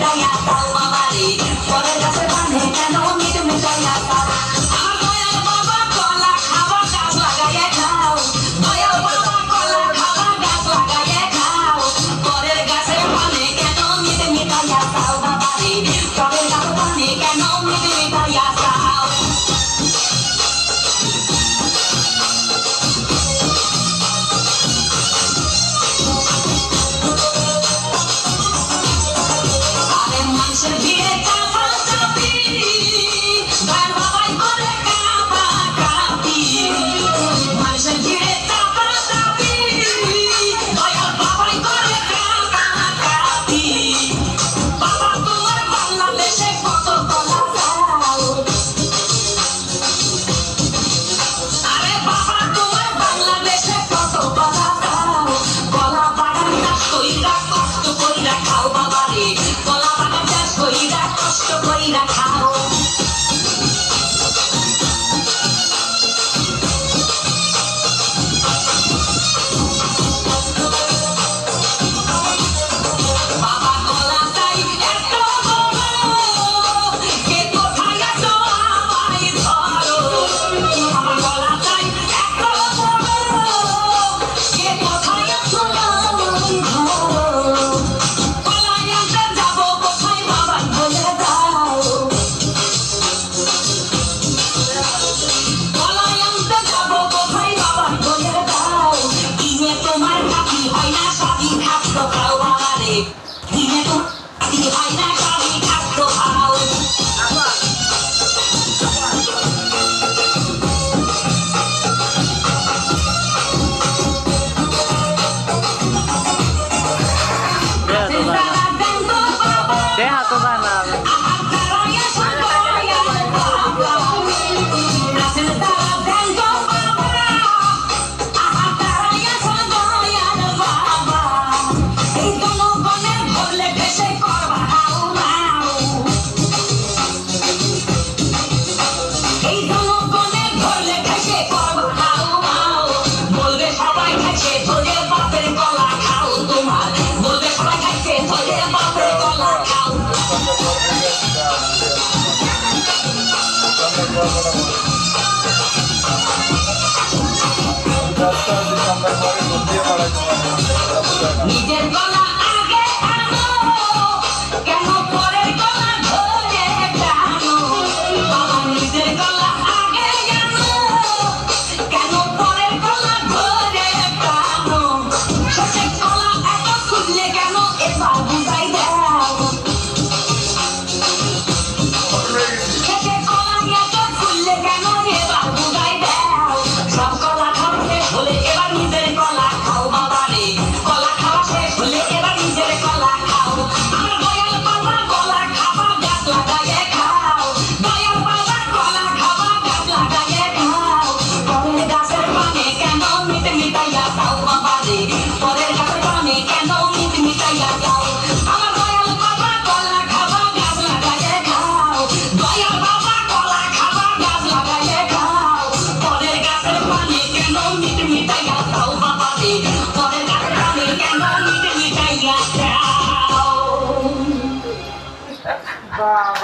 মিটাইয়া দাও বাবা রে পরের গাছে পানে কেন মিটাইয়া দাও আমার দয়াল বাবা কলা খাওয়া গাছ লাগাইয়া খাও দয়াল বাবা কলা খাওয়া গাছ লাগাইয়া খাও পরের গাছে পানে কেন মিটাইয়া দাও বাবা রে পরের গাছে পানে কেন মিটাইয়া দাও Deja toda la... নিজের গলা আগে আনো কেন পরের গলা ধরে টানো বাবা নিজের গলা আগে আনো কেন পরের গলা ধরে টানো শেষের গলা এত খুললে কেন এবার বুঝাই দাও শেষের গলা এত খুললে কেন এবার বুঝাই দাও সব গলা খাওয়া হলে এবার নিজের গলা খাও বাবা রে গলা খাওয়া শেষ হলে এবার নিজের গলা খাও আমার দয়াল বাবা গলা খাওয়া গাছ লাগাইয়ে খাও দয়াল বাবা গলা খাওয়া গাছ লাগাইয়ে খাও পরের গাছের পানে কেন মিটাইয়া দাও বাবা রে পরের গাছের পানে কেন মিটাইয়া দাও আমার দয়াল বাবা গলা খাওয়া গাছ লাগাইয়ে খাও দয়াল বাবা গলা খাওয়া গাছ লাগাইয়ে খাও পরের গাছের পানে কেন মিটাইয়া দাও বাবা রে পরের গাছের পানে কেন মিটাইয়া দাও